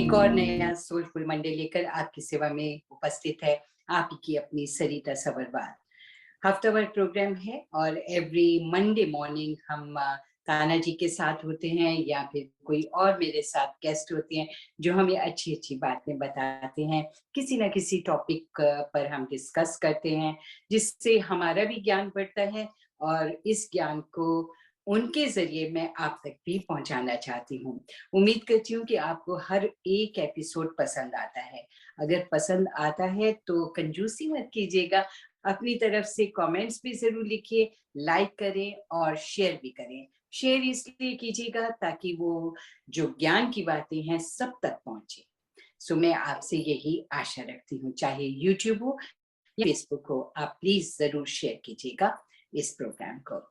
एक और नया सोलफुल मंडे लेकर आपकी सेवा में उपस्थित है आप की अपनी सरिता सवरवाल। हफ्तावार प्रोग्राम है और एवरी मंडे मॉर्निंग हम ताना जी के साथ होते हैं या फिर कोई और मेरे साथ गेस्ट होते हैं जो हमें अच्छी अच्छी बातें बताते हैं। किसी ना किसी टॉपिक पर हम डिस्कस करते हैं जिससे हमारा भी ज्ञान बढ़ता है और इस ज्ञान को उनके जरिए मैं आप तक भी पहुंचाना चाहती हूँ। उम्मीद करती हूँ कि आपको हर एक एपिसोड पसंद आता है। अगर पसंद आता है तो कंजूसी मत कीजिएगा, अपनी तरफ से कमेंट्स भी जरूर लिखिए, लाइक करें और शेयर भी करें। शेयर इसलिए कीजिएगा ताकि वो जो ज्ञान की बातें हैं सब तक पहुंचे। सो मैं आपसे यही आशा रखती हूँ, चाहे यूट्यूब हो या फेसबुक हो, आप प्लीज जरूर शेयर कीजिएगा इस प्रोग्राम को।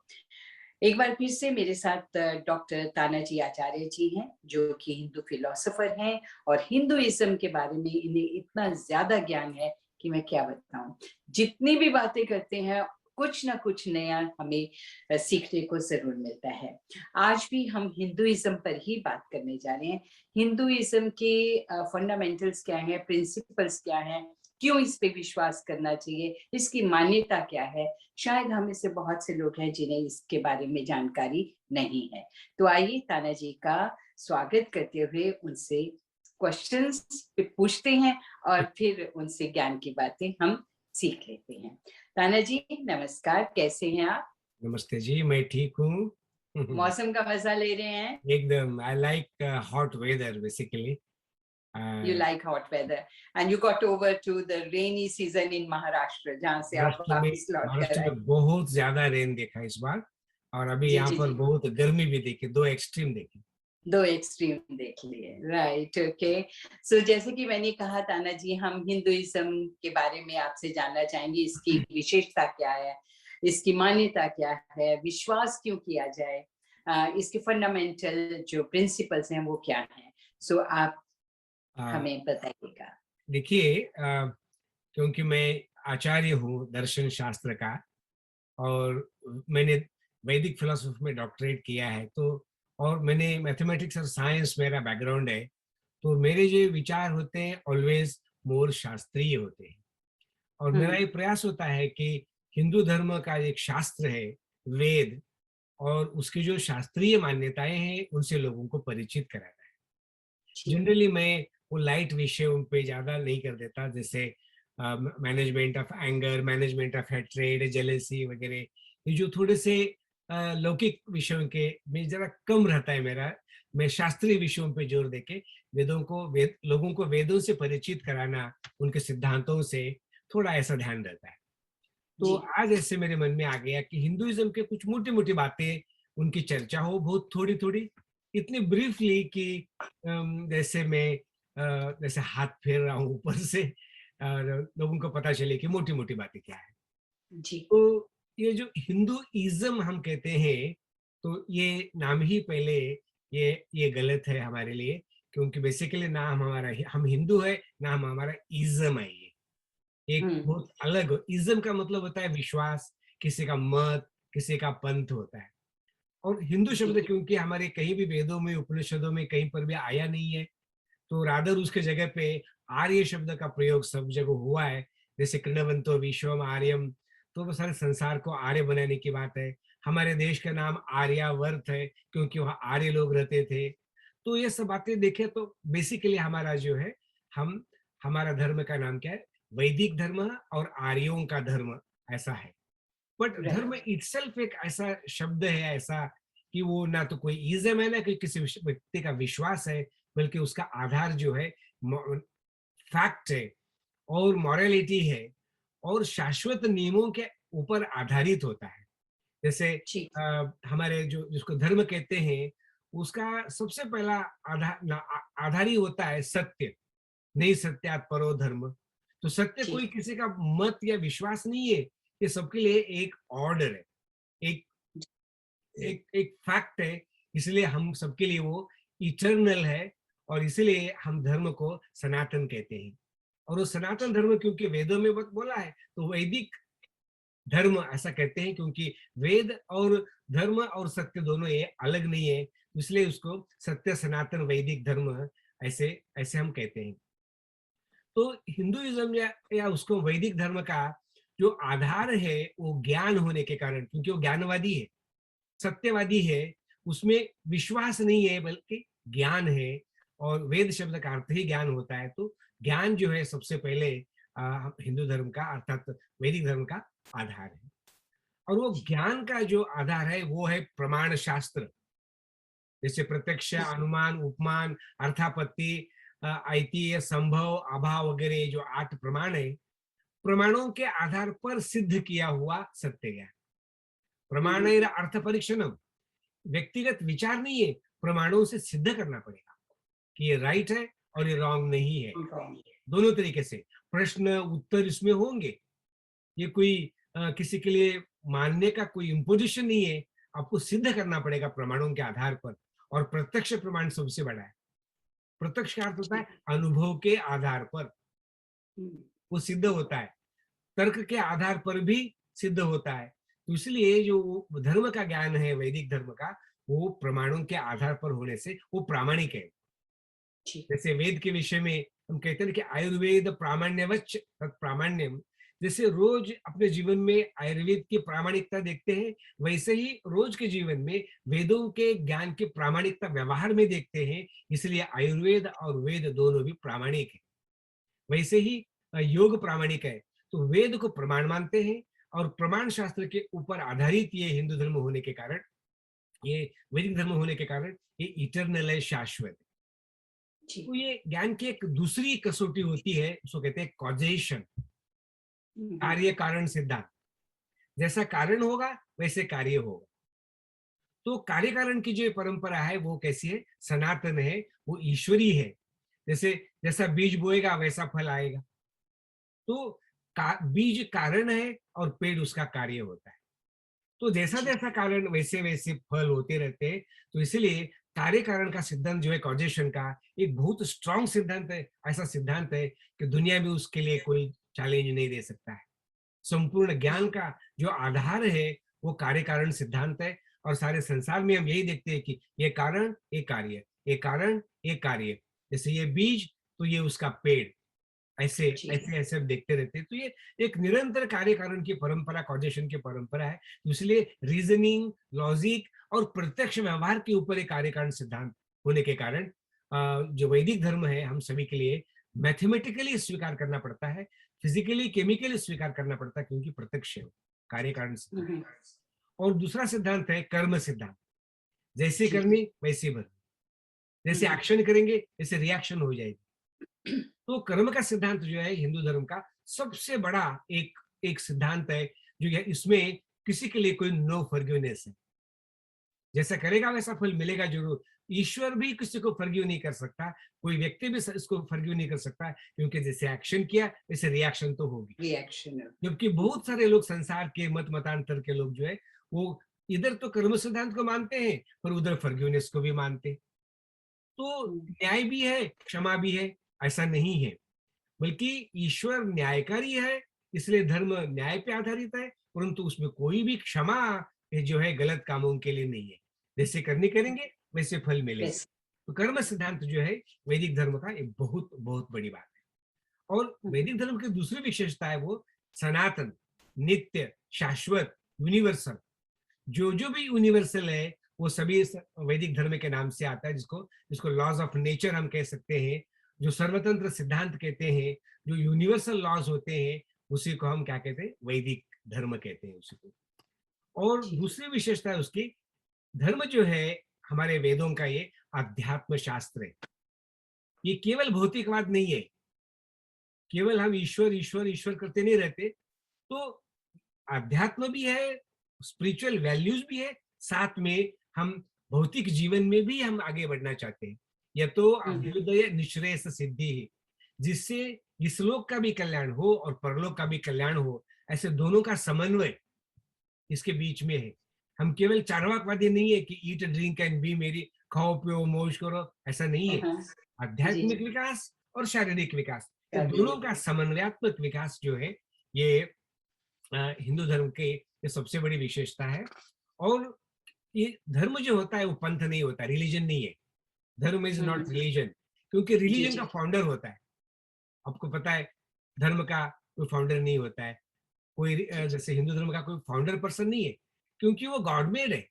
एक बार फिर से मेरे साथ डॉक्टर तानाजी आचार्य जी हैं जो कि हिंदू फिलोसोफर हैं और हिंदुइज्म के बारे में इन्हें इतना ज्यादा ज्ञान है कि मैं क्या बताऊं। जितनी भी बातें करते हैं कुछ ना कुछ नया हमें सीखने को जरूर मिलता है। आज भी हम हिंदुइज्म पर ही बात करने जा रहे हैं। हिंदुइज्म के फंडामेंटल्स क्या हैं, प्रिंसिपल्स क्या हैं, क्यों इस पे विश्वास करना चाहिए, इसकी मान्यता क्या है। शायद हम में से बहुत से लोग हैं जिन्हें इसके बारे में जानकारी नहीं है। तो आइए ताना जी का स्वागत करते हुए उनसे क्वेश्चंस पूछते हैं और फिर उनसे ज्ञान की बातें हम सीख लेते हैं। ताना जी नमस्कार, कैसे हैं आप? नमस्ते जी, मैं ठीक हूँ। मौसम का मजा ले रहे हैं? एकदम, I like hot weather basically. You like hot weather and you got over to the rainy season in Maharashtra जहाँ से आप महाराष्ट्र में वापिस लौट कर महाराष्ट्र आए। में बहुत ज्यादा रेन देखा इस बार, और अभी जी यहाँ जी पर जी, बहुत गर्मी भी देखी, दो एक्सट्रीम देखी। दो एक्सट्रीम देख लिए, राइट, ओके। सो जैसे कि मैंने कहा ताना जी, हम हिंदुइज्म के बारे में आपसे जानना चाहेंगे, इसकी विशेषता क्या है, इसकी मान्यता क्या है, विश्वास क्यों किया जाए, इसके फंडामेंटल जो प्रिंसिपल्स हैं वो क्या हैं। सो आप अ, हमें बताइएगा। देखिए, क्योंकि मैं आचार्य हूँ दर्शन शास्त्र का, और मैंने वैदिक फिलोसफी में डॉक्टरेट किया है, तो और मैंने मैथमेटिक्स और साइंस मेरा बैकग्राउंड है, तो मेरे जो विचार होते हैं ऑलवेज मोर शास्त्रीय होते हैं। और मेरा ये प्रयास होता है कि हिंदू धर्म का एक शास्त्र है वेद, और उसकी जो शास्त्रीय मान्यताएं हैं उनसे लोगों को परिचित कराना है। जी जनरली मैं वो लाइट विषयों पे ज्यादा नहीं कर देता, जैसे management of anger, management of hatred, jealousy वगैरह। ये जो थोड़े से लौकिक विषयों के में जरा कम रहता है मेरा। मैं शास्त्रीय विषयों पे जोर देके लोगों को वेदों से परिचित कराना, उनके सिद्धांतों से थोड़ा ऐसा ध्यान रहता है। तो जी आज ऐसे मेरे मन में आ गया कि हिंदुइज्म के कुछ मोटी मोटी बातें उनकी चर्चा हो, बहुत थोड़ी थोड़ी, इतनी ब्रीफली कि जैसे मैं जैसे हाथ फेर रहा हूँ ऊपर से, और लोगों को पता चले कि मोटी मोटी बातें क्या है। जी तो ये जो हिंदुइज्म हम कहते हैं, तो ये नाम ही पहले ये गलत है हमारे लिए, क्योंकि बेसिकली नाम हमारा हम हिंदू है, नाम हमारा इज्म है। ये एक हम्म बहुत अलग, इज्म का मतलब होता है विश्वास, किसी का मत, किसी का पंथ होता है। और हिंदू जी शब्द क्योंकि हमारे कहीं भी वेदों में, उपनिषदों में कहीं पर भी आया नहीं है, तो रादर उसके जगह पे आर्य शब्द का प्रयोग सब जगह हुआ है। जैसे कृणवंतो विश्वम आर्यम, तो वो सारे संसार को आर्य बनाने की बात है। हमारे देश का नाम आर्यावर्त है क्योंकि वहाँ आर्य लोग रहते थे। तो ये सब बातें देखें तो बेसिकली हमारा जो है, हम हमारा धर्म का नाम क्या है, वैदिक धर्म और आर्यों का धर्म, ऐसा है। बट धर्म राइट इटसेल्फ एक ऐसा शब्द है, ऐसा कि वो ना तो कोई इज्म है, ना कि किसी व्यक्ति का विश्वास है, बल्कि उसका आधार जो है फैक्ट है, और मॉरलिटी है, और शाश्वत नियमों के ऊपर आधारित होता है। जैसे जी हमारे जो जिसको धर्म कहते हैं, उसका सबसे पहला आधार ही होता है सत्य। नहीं सत्यात परो धर्म। तो सत्य जी कोई किसी का मत या विश्वास नहीं है, ये सबके लिए एक ऑर्डर है, एक एक एक फैक्ट है। इसलिए हम सबके लिए वो इटर्नल है, और इसलिए हम धर्म को सनातन कहते हैं। और वो सनातन धर्म क्योंकि वेदों में बोला है, तो वैदिक धर्म ऐसा कहते हैं, क्योंकि वेद और धर्म और सत्य दोनों ये अलग नहीं है, इसलिए उसको सत्य सनातन वैदिक धर्म ऐसे ऐसे हम कहते हैं। तो हिंदुइज्म या उसको वैदिक धर्म का जो आधार है वो ज्ञान होने के कारण, क्योंकि वो ज्ञानवादी है, सत्यवादी है, उसमें विश्वास नहीं है बल्कि ज्ञान है। और वेद शब्द का अर्थ ही ज्ञान होता है, तो ज्ञान जो है सबसे पहले हिंदू धर्म का अर्थात वैदिक धर्म का आधार है। और वो ज्ञान का जो आधार है वो है प्रमाण शास्त्र, जैसे प्रत्यक्ष, अनुमान, उपमान, अर्थापत्ति, आइतीय, संभव, अभाव वगैरह जो 8 प्रमाण है, प्रमाणों के आधार पर सिद्ध किया हुआ सत्य ज्ञान। प्रमाण अर्थ परीक्षणम, व्यक्तिगत विचार नहीं है, प्रमाणों से सिद्ध करना पड़ेगा कि ये राइट है और ये रॉन्ग नहीं है। दोनों तरीके से प्रश्न उत्तर इसमें होंगे। ये कोई किसी के लिए मानने का कोई इम्पोजिशन नहीं है, आपको सिद्ध करना पड़ेगा प्रमाणों के आधार पर। और प्रत्यक्ष प्रमाण सबसे बड़ा है। प्रत्यक्ष का अर्थ होता है अनुभव के आधार पर वो सिद्ध होता है, तर्क के आधार पर भी सिद्ध होता है। तो इसलिए जो धर्म का ज्ञान है वैदिक धर्म का, वो प्रमाणों के आधार पर होने से वो प्रामाणिक है। जैसे वेद के विषय में हम कहते हैं कि आयुर्वेद प्रामाण्यवच्च प्रामाण्यम, जैसे रोज अपने जीवन में आयुर्वेद की प्रामाणिकता देखते हैं, वैसे ही रोज के जीवन में वेदों के ज्ञान की प्रामाणिकता व्यवहार में देखते हैं। इसलिए आयुर्वेद और वेद दोनों भी प्रामाणिक है। वैसे ही योग प्रामाणिक है, तो वेद को प्रमाण मानते हैं और प्रमाण शास्त्र के ऊपर आधारित ये हिंदू धर्म होने के कारण, ये वैदिक धर्म होने के कारण ये इटर्नल है, शाश्वत। तो ये ज्ञान की एक दूसरी कसौटी होती है, उसको कहते हैं कॉजेशन, कार्य कारण सिद्धांत। जैसा कारण होगा वैसे कार्य होगा। तो कार्य कारण की जो परंपरा है वो कैसी है, सनातन है, वो ईश्वरी है। जैसे जैसा बीज बोएगा वैसा फल आएगा। तो बीज कारण है और पेड़ उसका कार्य होता है। तो जैसा जैसा कारण वैसे वैसे फल होते रहते हैं। तो इसलिए कार्य कारण का सिद्धांत जो है कॉजेशन का, एक बहुत स्ट्रॉन्ग सिद्धांत है। ऐसा सिद्धांत है कि दुनिया में उसके लिए कोई चैलेंज नहीं दे सकता है। संपूर्ण ज्ञान का जो आधार है वो कार्य कारण सिद्धांत है। और सारे संसार में हम यही देखते हैं कि ये कारण ये कार्य, ये कारण ये कार्य। जैसे ये बीज तो ये उसका पेड़, ऐसे ऐसे ऐसे हम देखते रहते हैं। तो ये एक निरंतर कार्य कारण की परंपरा, कॉजेशन की परंपरा है। तो इसलिए रीजनिंग, लॉजिक और प्रत्यक्ष व्यवहार के ऊपर एक कार्य कारण सिद्धांत होने के कारण जो वैदिक धर्म है हम सभी के लिए मैथमेटिकली स्वीकार करना पड़ता है, फिजिकली केमिकली स्वीकार करना पड़ता है, क्योंकि प्रत्यक्ष है कार्य कारण सिद्धांत। और दूसरा सिद्धांत है कर्म सिद्धांत, जैसे करनी वैसे भरनी, जैसे एक्शन करेंगे वैसे रिएक्शन हो जाएगी। तो कर्म का सिद्धांत जो है हिंदू धर्म का सबसे बड़ा एक एक सिद्धांत है, जो है इसमें किसी के लिए कोई नो फॉरगिवनेस है। जैसा करेगा वैसा फल मिलेगा जरूर। ईश्वर भी किसी को फॉरगिव नहीं कर सकता, कोई व्यक्ति भी इसको फॉरगिव नहीं कर सकता, क्योंकि जैसे एक्शन किया वैसे रिएक्शन तो होगी। रिएक्शन। जबकि बहुत सारे लोग संसार के मतांतर के लोग जो है वो इधर तो कर्म सिद्धांत को मानते हैं पर उधर फॉरगिवनेस को भी मानते हैं। तो न्याय भी है, क्षमा भी है, ऐसा नहीं है। बल्कि ईश्वर न्यायकारी है, इसलिए धर्म न्याय पे आधारित है, परंतु उसमें कोई भी क्षमा जो है गलत कामों के लिए नहीं है। जैसे करनी करेंगे वैसे फल मिलेगा। तो कर्म सिद्धांत जो है वैदिक धर्म का एक बहुत बहुत बड़ी बात है। और वैदिक धर्म की दूसरी विशेषता है वो सनातन, नित्य, शाश्वत, यूनिवर्सल। जो जो भी यूनिवर्सल है वो सभी वैदिक धर्म के नाम से आता है, जिसको जिसको लॉज ऑफ नेचर हम कह सकते हैं, जो सर्वतंत्र सिद्धांत कहते हैं, जो यूनिवर्सल लॉज होते हैं, उसी को हम क्या कहते हैं, वैदिक धर्म कहते हैं उसी को। और दूसरी विशेषता है उसकी, धर्म जो है हमारे वेदों का ये अध्यात्म शास्त्र है। ये केवल भौतिकवाद नहीं है, केवल हम ईश्वर ईश्वर ईश्वर करते नहीं रहते। तो अध्यात्म भी है, स्पिरिचुअल वैल्यूज भी है, साथ में हम भौतिक जीवन में भी हम आगे बढ़ना चाहते हैं। यह तो अभ्युदय निश्रेयस सिद्धि है, जिससे इस लोक का भी कल्याण हो और परलोक का भी कल्याण हो, ऐसे दोनों का समन्वय इसके बीच में है। हम केवल चार्वाकवादी नहीं है कि ईट ड्रिंक एंड बी मेरी, खाओ पियो मौज करो, ऐसा नहीं है। आध्यात्मिक विकास और शारीरिक विकास, ये दोनों का समन्वयात्मक विकास जो है ये हिंदू धर्म के ये सबसे बड़ी विशेषता है। और ये धर्म जो होता है वो पंथ नहीं होता, रिलीजन नहीं है। धर्म इज नॉट रिलीजन। क्योंकि जी रिलीजन जी का फाउंडर होता है। आपको पता है धर्म का कोई फाउंडर नहीं होता है, कोई जी जी जैसे हिंदू धर्म का कोई फाउंडर पर्सन नहीं है, क्योंकि वो गॉड मेड है,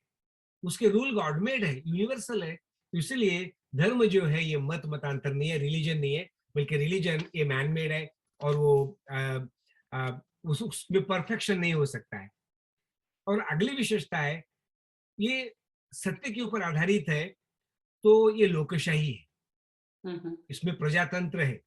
उसके रूल गॉड मेड है, यूनिवर्सल है। तो इसलिए धर्म जो है ये मत मतांतर नहीं है, रिलीजन नहीं है, बल्कि रिलीजन ये मैन मेड है और वो उसमें परफेक्शन नहीं हो सकता है। और अगली विशेषता है, ये सत्य के ऊपर आधारित है, तो ये लोकशाही है, इसमें प्रजातंत्र है।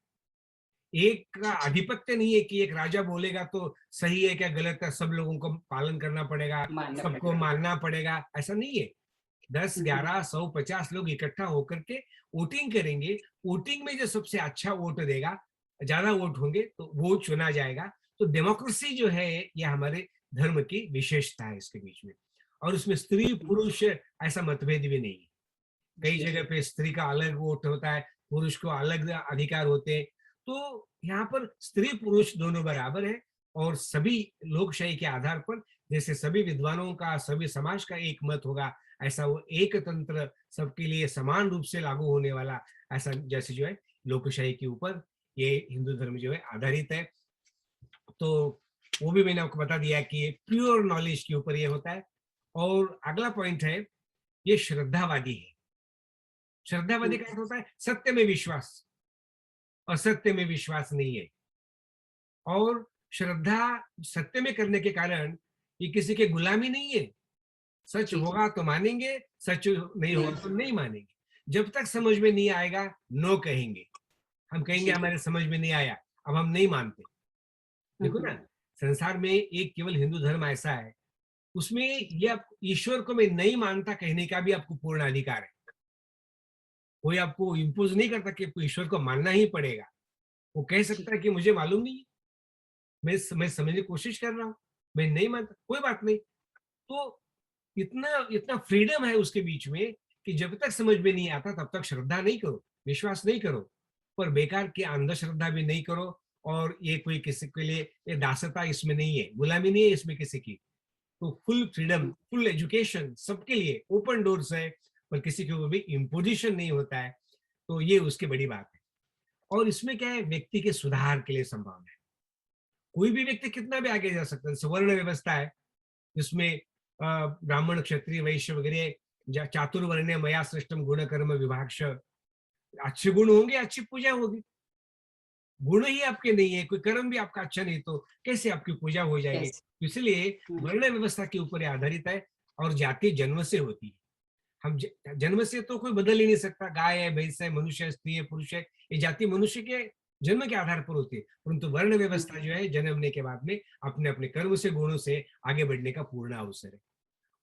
एक का जी जी आधिपत्य नहीं है कि एक राजा बोलेगा तो सही है क्या गलत है, सब लोगों को पालन करना पड़ेगा, मानना सबको पड़ेगा। मानना पड़ेगा, ऐसा नहीं है। 10, हम्म, 11, 100, 50 लोग इकट्ठा होकर के वोटिंग करेंगे। वोटिंग में जो सबसे अच्छा वोट देगा, ज्यादा वोट होंगे तो वो चुना जाएगा। तो डेमोक्रेसी जो है ये हमारे धर्म की विशेषता है इसके बीच में। और उसमें स्त्री पुरुष ऐसा मतभेद भी नहीं है। कई जी जगह जी पे स्त्री का अलग वोट होता है, पुरुष को अलग अधिकार होते हैं। तो यहाँ पर स्त्री पुरुष दोनों बराबर है और सभी लोकशाही के आधार पर जैसे सभी विद्वानों का, सभी समाज का एक मत होगा, ऐसा वो एक तंत्र सबके लिए समान रूप से लागू होने वाला, ऐसा जैसे जो है लोकशाही के ऊपर ये हिंदू धर्म जो है आधारित है। तो वो भी मैंने आपको बता दिया कि ये प्योर नॉलेज के ऊपर ये होता है। और अगला पॉइंट है, ये श्रद्धावादी है। श्रद्धावादी हम्म, का अर्थ होता है सत्य में विश्वास, असत्य में विश्वास नहीं है। और श्रद्धा सत्य में करने के कारण ये किसी के गुलामी नहीं है। सच जी जी होगा तो मानेंगे, सच नहीं होगा नहीं तो नहीं मानेंगे। जब तक समझ में नहीं आएगा नो कहेंगे। हम कहेंगे जी हमारे समझ में नहीं आया, अब हम नहीं मानते। देखो ना, संसार में एक केवल हिंदू धर्म ऐसा है, उसमें ये आप ईश्वर को मैं नहीं मानता कहने का भी आपको पूर्ण अधिकार है। कोई आपको इम्पोज नहीं करता कि आपको ईश्वर को मानना ही पड़ेगा। वो कह जी सकता है कि मुझे मालूम नहीं है, मैं समझने की कोशिश कर रहा हूँ, मैं नहीं मानता, कोई बात नहीं। तो इतना इतना फ्रीडम है उसके बीच में कि जब तक समझ में नहीं आता तब तक श्रद्धा नहीं करो, विश्वास नहीं करो, पर बेकार की अंधश्रद्धा भी नहीं करो। और ये कोई किसी के लिए ये दासता इसमें नहीं है, गुलामी नहीं है इसमें किसी की। तो फुल फ्रीडम, फुल एजुकेशन सबके लिए ओपन डोर्स है, पर किसी के ऊपर भी इम्पोजिशन नहीं होता है। तो ये उसकी बड़ी बात है। और इसमें क्या है, व्यक्ति के सुधार के लिए संभावना है। कोई भी व्यक्ति कितना भी आगे जा सकता है। सवर्ण व्यवस्था है जिसमें ब्राह्मण, क्षत्रिय, वैश्य वगैरह चातुर्वर्ण्य मया सृष्टम गुण कर्म विभागश, अच्छे गुण होंगे, अच्छी पूजा होगी। गुण ही आपके नहीं है, कोई कर्म भी आपका अच्छा नहीं, तो कैसे आपकी पूजा हो जाएगी। यस तो इसलिए वर्ण व्यवस्था के ऊपर ये आधारित है। और जाति जन्म से होती है। हम जन्म से तो कोई बदल ही नहीं सकता, गाय है, भैंस है, मनुष्य है, स्त्री है, पुरुष है, ये जाति मनुष्य के जन्म के आधार पर होती है। परंतु वर्ण व्यवस्था जो है जन्मने के बाद में अपने अपने कर्म से, गुणों से आगे बढ़ने का पूर्ण अवसर है।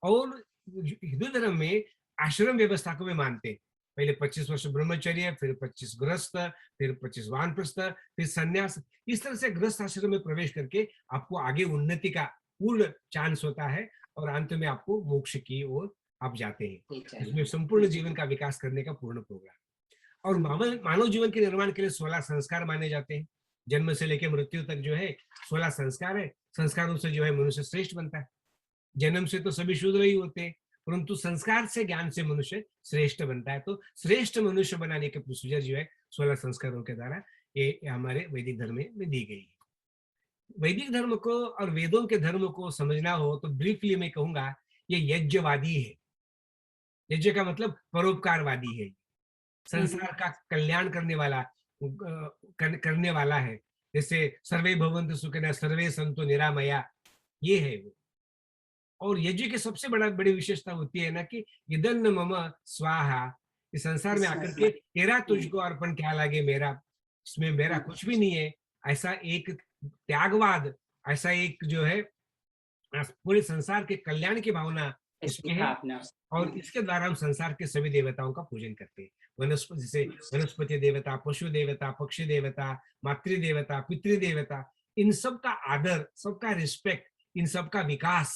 और हिंदू धर्म में आश्रम व्यवस्था को भी मानते हैं। पहले 25 वर्ष ब्रह्मचर्य, फिर 25 गृहस्थ, फिर 25 वानप्रस्थ, फिर संन्यास। इस तरह से गृहस्थ आश्रम में प्रवेश करके आपको आगे उन्नति का पूर्ण चांस होता है और अंत में आपको मोक्ष की ओर आप जाते हैं। ये इसमें चाहिए। संपूर्ण जीवन का विकास करने का पूर्ण प्रोग्राम। और मानव जीवन के निर्माण के लिए 16 संस्कार माने जाते हैं। जन्म से लेकर मृत्यु तक जो है 16 संस्कार है। संस्कारों से जो है मनुष्य श्रेष्ठ बनता है। जन्म से तो सभी शूद्र ही होते हैं, परंतु संस्कार से, ज्ञान से मनुष्य श्रेष्ठ बनता है। तो श्रेष्ठ मनुष्य बनाने के प्रोसीजर जो है 16 संस्कारों के द्वारा ये हमारे वैदिक धर्म में दी गई है। वैदिक धर्म को और वेदों के धर्म को समझना हो तो ब्रीफली मैं कहूंगा ये यज्ञवादी है। यज्ञ का मतलब परोपकारवादी है, संसार का कल्याण करने वाला, करने वाला है। जैसे सर्वे भवन्तु सुखिनः सर्वे सन्तु निरामया, ये है वो। और यज्ञ की सबसे बड़ी विशेषता होती है ना कि इदन्न मम स्वाहा, इस संसार में आकर के तेरा तुझको अर्पण क्या लगे मेरा, इसमें मेरा कुछ भी नहीं है, ऐसा एक त्यागवाद, ऐसा एक जो है पूरे संसार के कल्याण की भावना इसकी इसमें है। भावना। और इसके द्वारा हम संसार के सभी देवताओं का पूजन करते हैं। वनस्पति, जैसे वनस्पति देवता, पशु देवता, पक्षी देवता, मातृ देवता, पितृ देवता, इन सब का आदर, सबका रिस्पेक्ट, इन सब का विकास,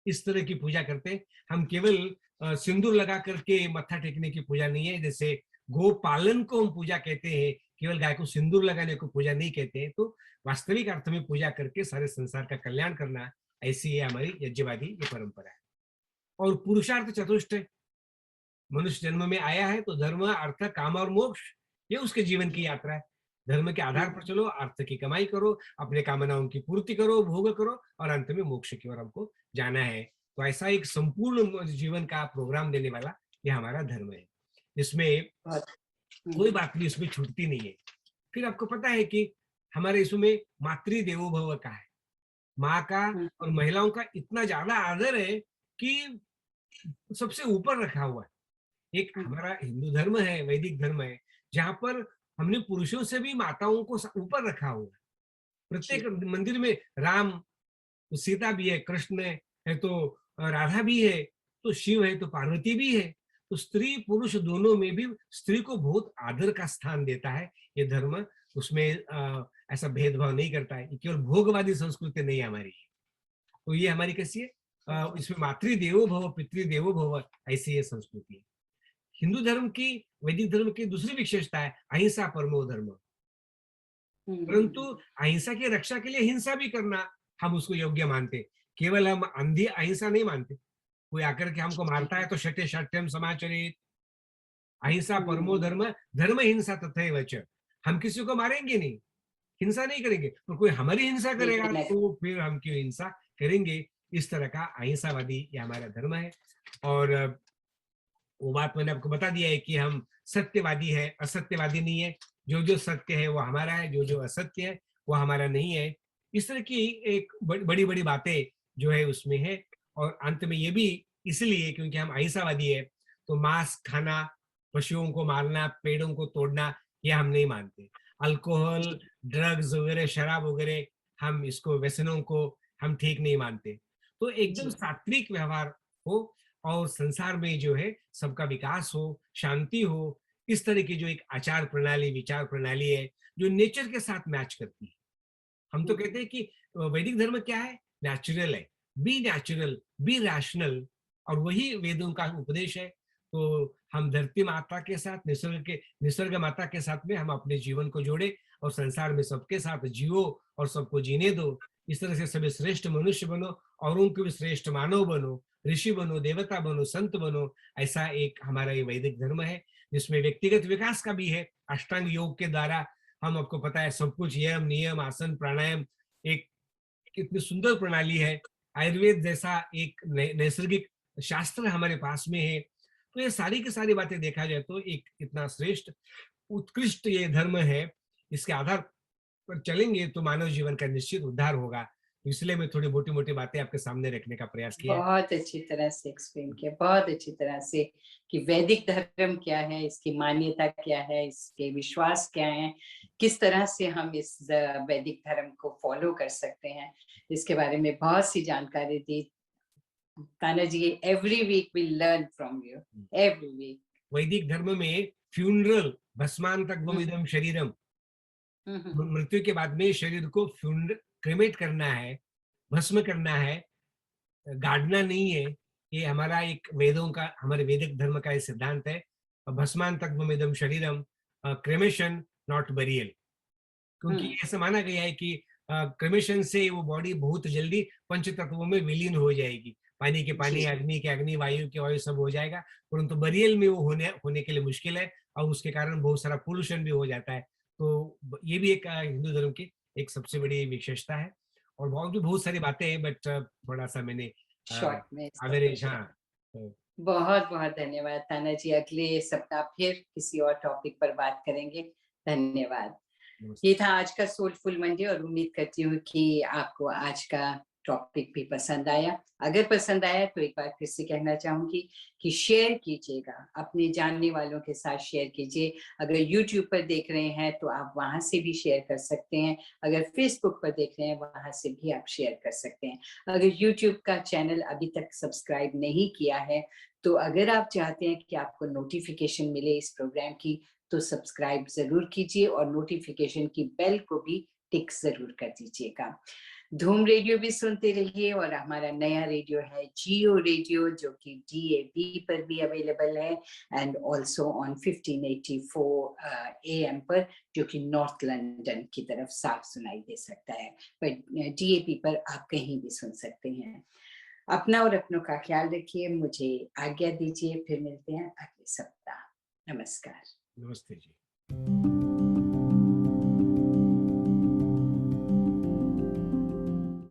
इस तरह की पूजा करते हैं। हम केवल सिंदूर लगा करके मत्था टेकने की पूजा नहीं है। जैसे गो पालन को हम पूजा कहते हैं, केवल गाय को सिंदूर लगाने को पूजा नहीं कहते हैं। तो वास्तविक अर्थ में पूजा करके सारे संसार का कल्याण करना, ऐसी है हमारी यज्ञवादी ये परंपरा है। और पुरुषार्थ चतुष्ट, मनुष्य जन्म में आया है तो धर्म, अर्थ, काम और मोक्ष, ये उसके जीवन की यात्रा है। धर्म के आधार पर चलो, अर्थ की कमाई करो, अपने कामनाओं की पूर्ति करो, भोग करो, और अंत में मोक्ष की ओर हमको जाना है। तो ऐसा एक संपूर्ण जीवन का प्रोग्राम देने वाला ये हमारा धर्म है, जिसमें कोई बात भी इसमें छूटती नहीं है। फिर आपको पता है कि हमारे इसमें मातृ देवो भव का है, माँ का और महिलाओं का इतना ज्यादा आदर है कि सबसे ऊपर रखा हुआ है। एक हमारा हिंदू धर्म है, वैदिक धर्म है, जहाँ पर हमने पुरुषों से भी माताओं को ऊपर रखा हुआ है। प्रत्येक मंदिर में राम, सीता भी है, कृष्ण है तो राधा भी है, तो शिव है तो पार्वती भी है। तो स्त्री पुरुष दोनों में भी स्त्री को बहुत आदर का स्थान देता है ये धर्म। उसमें ऐसा भेदभाव नहीं करता है। ये केवल भोगवादी संस्कृति नहीं है हमारी। तो ये हमारी कैसी है, इसमें मातृ देवो भव पितृ देवो भव, ऐसी ये संस्कृति है। हिंदू धर्म की, वैदिक धर्म की दूसरी विशेषता है अहिंसा परमो धर्म। परंतु अहिंसा की रक्षा के लिए हिंसा भी करना हम उसको योग्य मानते। केवल हम अंधी अहिंसा नहीं मानते। कोई आकर के हमको मारता है तो शटे शट्यम समाचरित, अहिंसा परमो धर्म, धर्म हिंसा तथैव च। हम किसी को मारेंगे नहीं, हिंसा नहीं करेंगे, पर कोई हमारी हिंसा करेगा तो फिर हम क्यों हिंसा करेंगे। इस तरह का अहिंसावादी ये हमारा धर्म है। और वो बात मैंने आपको बता दिया है कि हम सत्यवादी है, असत्यवादी नहीं है। जो जो सत्य है वो हमारा है, जो जो असत्य है वो हमारा नहीं है। इस तरह की एक बड़ी बड़ी बातें जो है उसमें है। और अंत में ये भी इसलिए क्योंकि हम अहिंसावादी है, तो मांस खाना, पशुओं को मारना, पेड़ों को तोड़ना, ये हम नहीं मानते। अल्कोहल, ड्रग्स वगैरह, शराब वगैरह, हम इसको, व्यसनों को हम ठीक नहीं मानते। तो एकदम सात्विक व्यवहार हो और संसार में जो है सबका विकास हो, शांति हो, इस तरह की जो एक आचार प्रणाली, विचार प्रणाली है जो नेचर के साथ मैच करती है। हम तो कहते हैं कि वैदिक धर्म क्या है, नेचुरल है। बी नेचुरल, बी रैशनल, और वही वेदों का उपदेश है। तो हम धरती माता के साथ, निसर्ग माता के साथ में हम अपने जीवन को जोड़े और संसार में सबके साथ जियो और सबको जीने दो। इस तरह से सभी श्रेष्ठ मनुष्य बनो, औरों को भी श्रेष्ठ मानव बनो, ऋषि बनो, देवता बनो, संत बनो। ऐसा एक हमारा ये वैदिक धर्म है, जिसमें व्यक्तिगत विकास का भी है। अष्टांग योग के द्वारा हम, आपको पता है, सब कुछ यम नियम आसन प्राणायाम, एक कितनी सुंदर प्रणाली है। आयुर्वेद जैसा एक नैसर्गिक शास्त्र हमारे पास में है। तो ये सारी की सारी बातें देखा जाए तो एक इतना श्रेष्ठ उत्कृष्ट ये धर्म है। इसके आधार पर चलेंगे तो मानव जीवन का निश्चित उद्धार होगा। तो इसलिए मैं थोड़ी मोटी मोटी बातें आपके सामने रखने का प्रयास किया है। बहुत अच्छी तरह से एक्सप्लेन किया, बहुत अच्छी तरह से, कि वैदिक धर्म क्या है, इसकी मान्यता क्या है, इसके विश्वास क्या है, किस तरह से हम इस वैदिक धर्म को फॉलो कर सकते हैं, इसके बारे में बहुत सी जानकारी दी। Tana ji, every week we learn from you, every week. वैदिक धर्म में फ्यूनरल, भस्मांतकम इदम शरीरम, मृत्यु के बाद में शरीर को क्रेमेट करना है, भस्म करना है, गाड़ना नहीं है। ये हमारा एक वेदों का, हमारे वैदिक धर्म का ये सिद्धांत है। भस्मांतकम इदम शरीरम, क्रेमेशन नॉट बरियल। क्योंकि ऐसा माना गया है कि क्रेमेशन से वो बॉडी बहुत जल्दी पंच तत्वों में विलीन हो जाएगी। पानी के पानी, अग्नि के अग्नि, वायु के वायु, सब हो जाएगा। परंतु बरियल में वो होने के लिए मुश्किल है, और उसके कारण बहुत सारा पोल्यूशन भी हो जाता है। तो ये भी एक हिंदू धर्म की एक सबसे बड़ी विशेषता है। और बहुत भी बहुत सारी बातें हैं, बट थोड़ा सा मैंने शॉर्ट में एवरेज, हाँ। बहुत बहुत धन्यवाद ताना जी। अगले सप्ताह फिर किसी और टॉपिक पर बात करेंगे। धन्यवाद। ये था आज का सोलफुल मंडे, और उम्मीद करती हूँ कि आपको आज का टॉपिक भी पसंद आया। अगर पसंद आया तो एक बार फिर से कहना चाहूंगी कि शेयर कीजिएगा, अपने जानने वालों के साथ शेयर कीजिए। अगर YouTube पर देख रहे हैं तो आप वहां से भी शेयर कर सकते हैं। अगर Facebook पर देख रहे हैं वहां से भी आप शेयर कर सकते हैं। अगर YouTube का चैनल अभी तक सब्सक्राइब नहीं किया है, तो अगर आप चाहते हैं कि आपको नोटिफिकेशन मिले इस प्रोग्राम की, तो सब्सक्राइब जरूर कीजिए और नोटिफिकेशन की बेल को भी टिक जरूर कर दीजिएगा। धूम रेडियो भी सुनते रहिए, और हमारा नया रेडियो है जियो रेडियो, जो कि DAB पर भी अवेलेबल है, एंड ऑल्सो ऑन 1584 AM पर, जो कि नॉर्थ लंदन की तरफ साफ सुनाई दे सकता है। पर DAB पर आप कहीं भी सुन सकते हैं। अपना और अपनों का ख्याल रखिए। मुझे आज्ञा दीजिए, फिर मिलते हैं अगले सप्ताह। नमस्कार। नमस्ते जी। धन्यवाद।